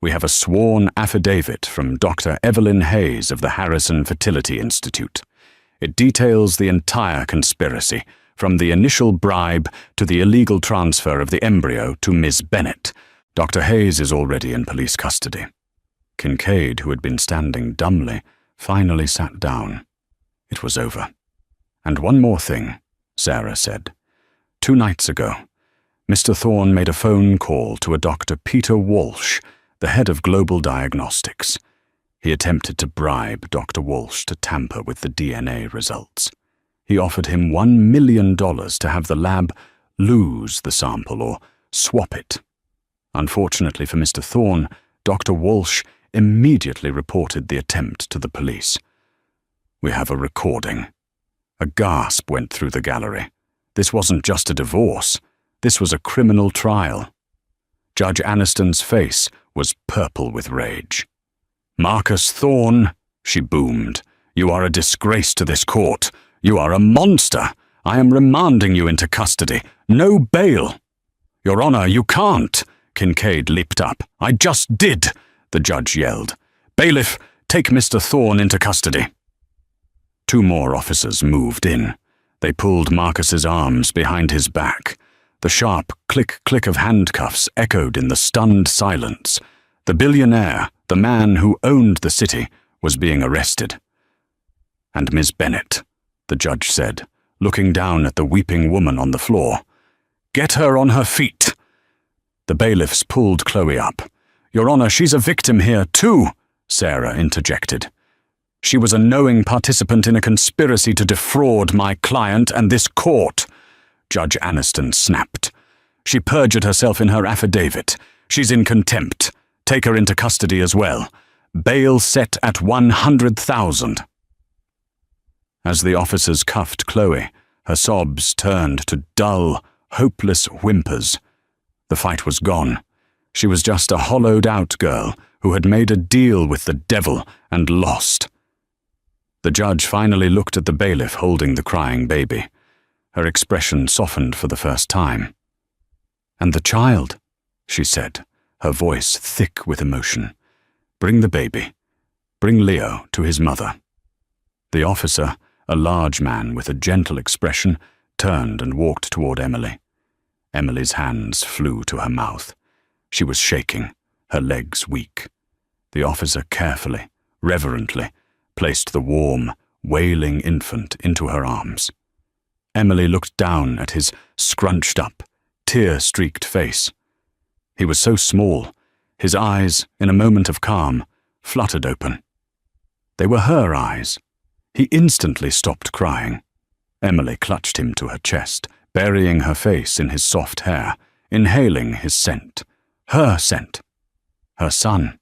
"We have a sworn affidavit from Dr. Evelyn Hayes of the Harrison Fertility Institute. It details the entire conspiracy, from the initial bribe to the illegal transfer of the embryo to Miss Bennet. Dr. Hayes is already in police custody." Kincaid, who had been standing dumbly, finally sat down. It was over. "And one more thing," Sarah said. 2 nights ago, Mr. Thorne made a phone call to a Dr. Peter Walsh, the head of Global Diagnostics. He attempted to bribe Dr. Walsh to tamper with the DNA results. he offered him $1 million to have the lab lose the sample or swap it. Unfortunately for Mr. Thorne, Dr. Walsh immediately reported the attempt to the police. "We have a recording." A gasp went through the gallery. This wasn't just a divorce. This was a criminal trial. Judge Aniston's face was purple with rage. "Marcus Thorne," she boomed, "you are a disgrace to this court. You are a monster. I am remanding you into custody. No bail." "Your Honor, you can't." Kincaid leaped up. "I just did," the judge yelled. "Bailiff, take Mr. Thorne into custody." 2 more officers moved in. They pulled Marcus's arms behind his back. The sharp click-click of handcuffs echoed in the stunned silence. The billionaire, the man who owned the city, was being arrested. "And Miss Bennet," the judge said, looking down at the weeping woman on the floor. "Get her on her feet." The bailiffs pulled Chloe up. "Your Honor, she's a victim here, too," Sarah interjected. "She was a knowing participant in a conspiracy to defraud my client and this court," Judge Aniston snapped. "She perjured herself in her affidavit. She's in contempt. Take her into custody as well. Bail set at 100,000. As the officers cuffed Chloe, her sobs turned to dull, hopeless whimpers. The fight was gone. She was just a hollowed-out girl who had made a deal with the devil and lost. The judge finally looked at the bailiff holding the crying baby. Her expression softened for the first time. "And the child," she said, her voice thick with emotion. "Bring the baby. Bring Leo to his mother." The officer, a large man with a gentle expression, turned and walked toward Emily. Emily's hands flew to her mouth. She was shaking, her legs weak. The officer carefully, reverently, placed the warm, wailing infant into her arms. Emily looked down at his scrunched-up, tear-streaked face. He was so small, his eyes, in a moment of calm, fluttered open. They were her eyes. He instantly stopped crying. Emily clutched him to her chest, burying her face in his soft hair, inhaling his scent. Her scent. Her son.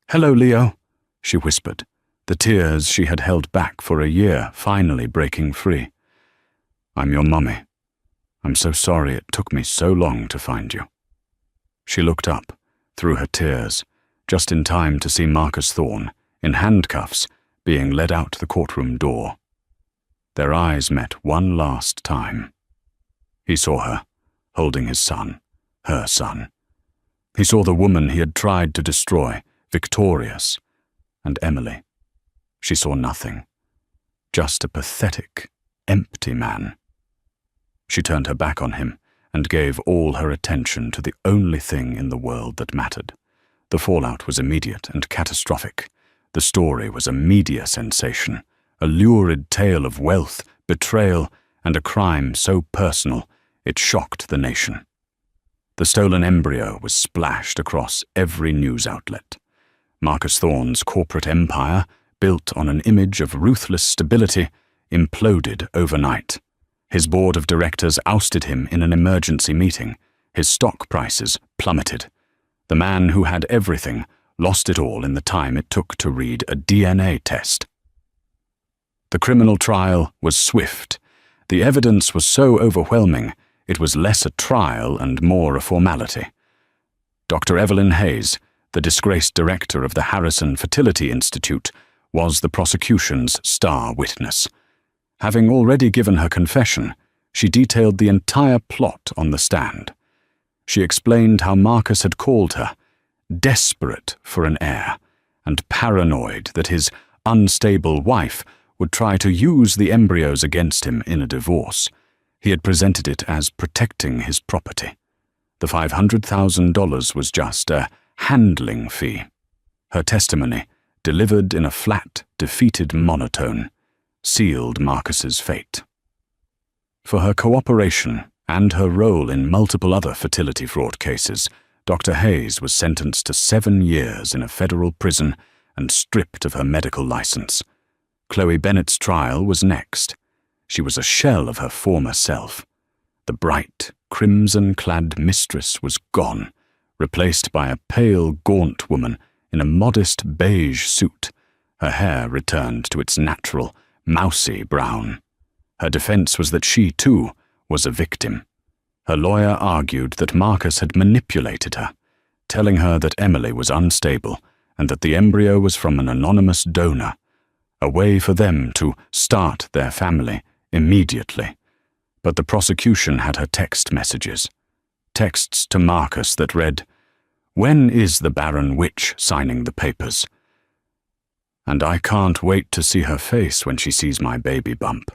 "Hello, Leo," she whispered, the tears she had held back for a year finally breaking free. "I'm your mummy. I'm so sorry it took me so long to find you." She looked up, through her tears, just in time to see Marcus Thorne, in handcuffs, being led out the courtroom door. Their eyes met one last time. He saw her, holding his son, her son. He saw the woman he had tried to destroy, victorious, and Emily. She saw nothing, just a pathetic, empty man. She turned her back on him and gave all her attention to the only thing in the world that mattered. The fallout was immediate and catastrophic. The story was a media sensation, a lurid tale of wealth, betrayal, and a crime so personal it shocked the nation. The stolen embryo was splashed across every news outlet. Marcus Thorne's corporate empire, built on an image of ruthless stability, imploded overnight. His board of directors ousted him in an emergency meeting. His stock prices plummeted. The man who had everything lost it all in the time it took to read a DNA test. The criminal trial was swift. The evidence was so overwhelming, it was less a trial and more a formality. Dr. Evelyn Hayes, the disgraced director of the Harrison Fertility Institute, was the prosecution's star witness. Having already given her confession, she detailed the entire plot on the stand. She explained how Marcus had called her, desperate for an heir, and paranoid that his unstable wife would try to use the embryos against him in a divorce. He had presented it as protecting his property. The $500,000 was just a handling fee. Her testimony, delivered in a flat, defeated monotone, sealed Marcus's fate. For her cooperation and her role in multiple other fertility fraud cases, Dr. Hayes was sentenced to 7 years in a federal prison and stripped of her medical license. Chloe Bennett's trial was next. She was a shell of her former self. The bright, crimson-clad mistress was gone, replaced by a pale, gaunt woman in a modest beige suit. Her hair returned to its natural, mousy brown. Her defense was that she, too, was a victim. Her lawyer argued that Marcus had manipulated her, telling her that Emily was unstable and that the embryo was from an anonymous donor, a way for them to start their family immediately. But the prosecution had her text messages, texts to Marcus that read, "When is the Baron Witch signing the papers? And I can't wait to see her face when she sees my baby bump."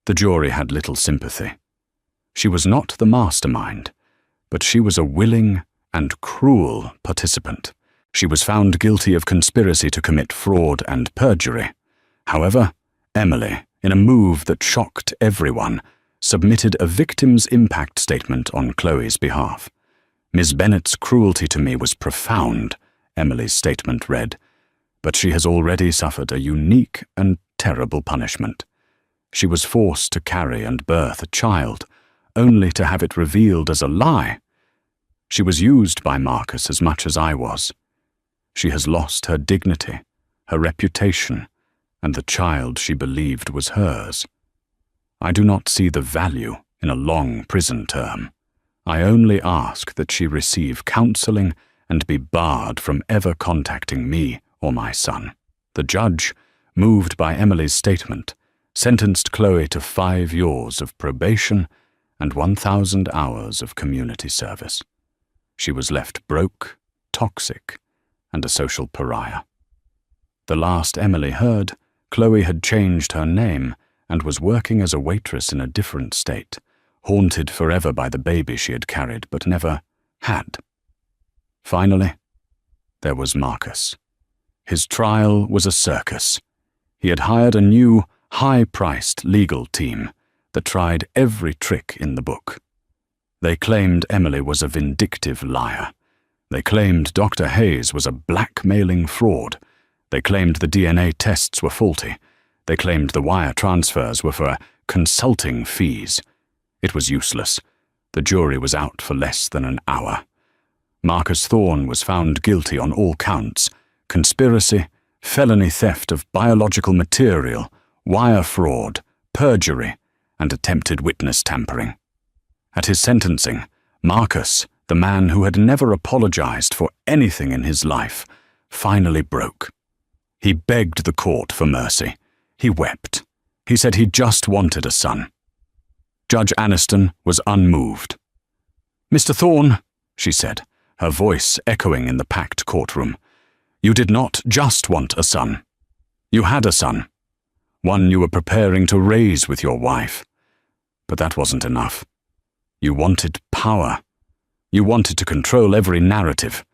The jury had little sympathy. She was not the mastermind, but she was a willing and cruel participant. She was found guilty of conspiracy to commit fraud and perjury. However, Emily, in a move that shocked everyone, submitted a victim's impact statement on Chloe's behalf. "Miss Bennet's cruelty to me was profound," Emily's statement read, "but she has already suffered a unique and terrible punishment. She was forced to carry and birth a child, only to have it revealed as a lie. She was used by Marcus as much as I was. She has lost her dignity, her reputation, and the child she believed was hers. I do not see the value in a long prison term. I only ask that she receive counseling and be barred from ever contacting me or my son." The judge, moved by Emily's statement, sentenced Chloe to 5 years of probation and 1,000 hours of community service. She was left broke, toxic, and a social pariah. The last Emily heard, Chloe had changed her name and was working as a waitress in a different state, haunted forever by the baby she had carried but never had. Finally, there was Marcus. His trial was a circus. He had hired a new, high-priced legal team that tried every trick in the book. They claimed Emily was a vindictive liar. They claimed Dr. Hayes was a blackmailing fraud. They claimed the DNA tests were faulty. They claimed the wire transfers were for consulting fees. It was useless. The jury was out for less than an hour. Marcus Thorne was found guilty on all counts: conspiracy, felony theft of biological material, wire fraud, perjury, and attempted witness tampering. At his sentencing, Marcus, the man who had never apologized for anything in his life, finally broke. He begged the court for mercy. He wept. He said he just wanted a son. Judge Aniston was unmoved. "Mr. Thorne," she said, her voice echoing in the packed courtroom, "you did not just want a son. You had a son, one you were preparing to raise with your wife. But that wasn't enough. You wanted power. You wanted to control every narrative.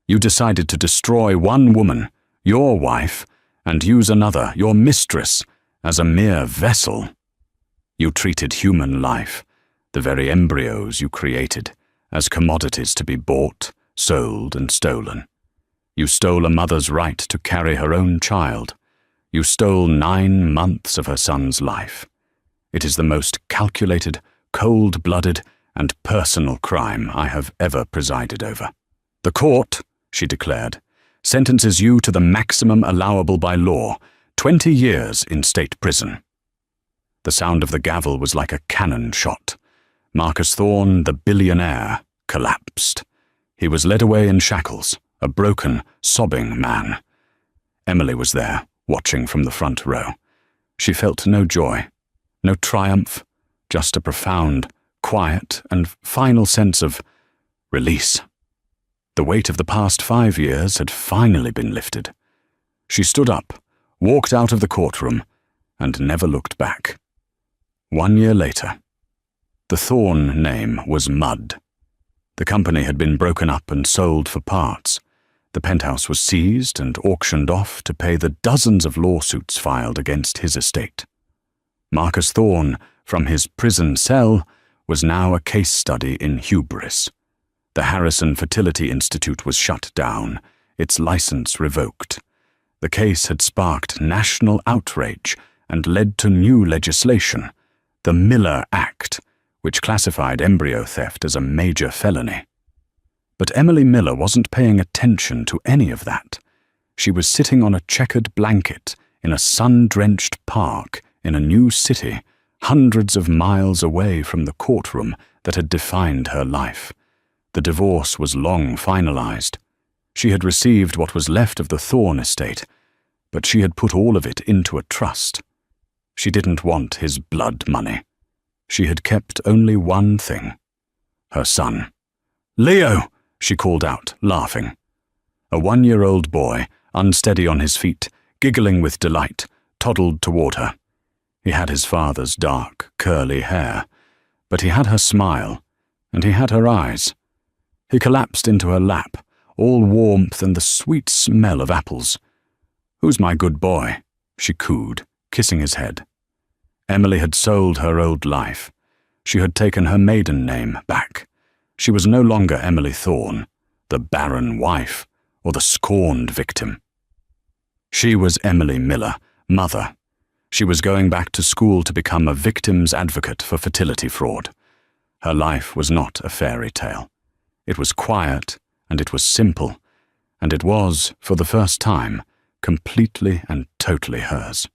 You decided to destroy one woman, your wife, and use another, your mistress, as a mere vessel. You treated human life, the very embryos you created, as commodities to be bought, sold, and stolen. You stole a mother's right to carry her own child. You stole 9 months of her son's life. It is the most calculated, cold-blooded, and personal crime I have ever presided over. The court," she declared, "sentences you to the maximum allowable by law, 20 years in state prison." The sound of the gavel was like a cannon shot. Marcus Thorne, the billionaire, collapsed. He was led away in shackles, a broken, sobbing man. Emily was there, watching from the front row. She felt no joy, no triumph, just a profound, quiet, and final sense of release. The weight of the past 5 years had finally been lifted. She stood up, walked out of the courtroom, and never looked back. 1 year later, the Thorne name was mud. The company had been broken up and sold for parts. The penthouse was seized and auctioned off to pay the dozens of lawsuits filed against his estate. Marcus Thorne, from his prison cell, was now a case study in hubris. The Harrison Fertility Institute was shut down, its license revoked. The case had sparked national outrage and led to new legislation, the Miller Act, which classified embryo theft as a major felony. But Emily Miller wasn't paying attention to any of that. She was sitting on a checkered blanket in a sun-drenched park in a new city, hundreds of miles away from the courtroom that had defined her life. The divorce was long finalized. She had received what was left of the Thorne estate, but she had put all of it into a trust. She didn't want his blood money. She had kept only one thing: her son. "Leo!" she called out, laughing. A 1-year-old boy, unsteady on his feet, giggling with delight, toddled toward her. He had his father's dark, curly hair, but he had her smile, and he had her eyes. He collapsed into her lap, all warmth and the sweet smell of apples. "Who's my good boy?" she cooed, kissing his head. Emily had sold her old life. She had taken her maiden name back. She was no longer Emily Thorne, the barren wife, or the scorned victim. She was Emily Miller, mother. She was going back to school to become a victim's advocate for fertility fraud. Her life was not a fairy tale. It was quiet, and it was simple, and it was, for the first time, completely and totally hers.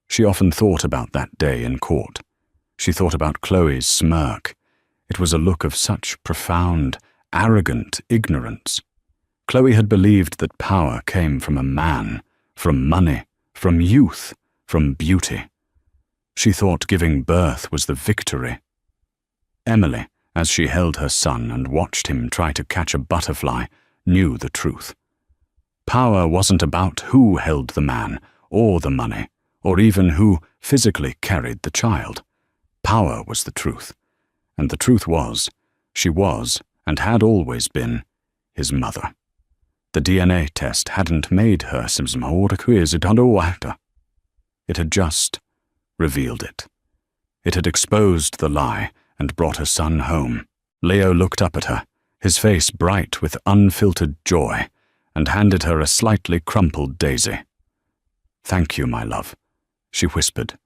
She often thought about that day in court. She thought about Chloe's smirk. It was a look of such profound, arrogant ignorance. Chloe had believed that power came from a man, from money, from youth, from beauty. She thought giving birth was the victory. Emily, as she held her son and watched him try to catch a butterfly, knew the truth. Power wasn't about who held the man, or the money, or even who physically carried the child. Power was the truth, and the truth was, she was, and had always been, his mother. The DNA test hadn't made her It had just revealed it. It had exposed the lie and brought her son home. Leo looked up at her, his face bright with unfiltered joy, and handed her a slightly crumpled daisy. "Thank you, my love," she whispered,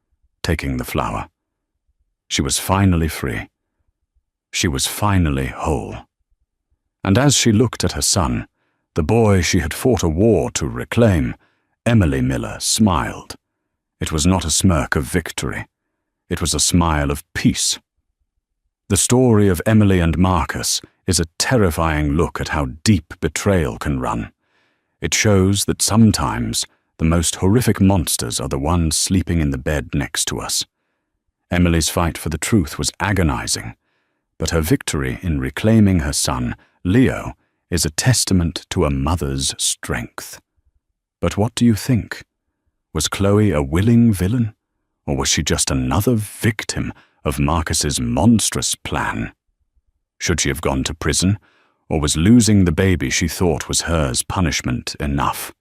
taking the flower. She was finally free. She was finally whole. And as she looked at her son, the boy she had fought a war to reclaim, Emily Miller smiled. It was not a smirk of victory. It was a smile of peace. The story of Emily and Marcus is a terrifying look at how deep betrayal can run. It shows that sometimes the most horrific monsters are the ones sleeping in the bed next to us. Emily's fight for the truth was agonizing, but her victory in reclaiming her son, Leo, is a testament to a mother's strength. But what do you think? Was Chloe a willing villain, or was she just another victim of Marcus's monstrous plan? Should she have gone to prison, or was losing the baby she thought was hers punishment enough?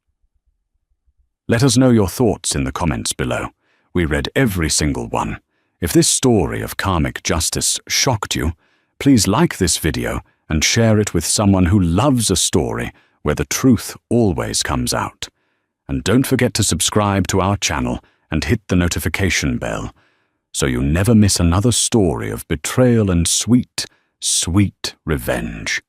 Let us know your thoughts in the comments below. We read every single one. If this story of karmic justice shocked you, please like this video and share it with someone who loves a story where the truth always comes out. And don't forget to subscribe to our channel and hit the notification bell so you never miss another story of betrayal and sweet, sweet revenge.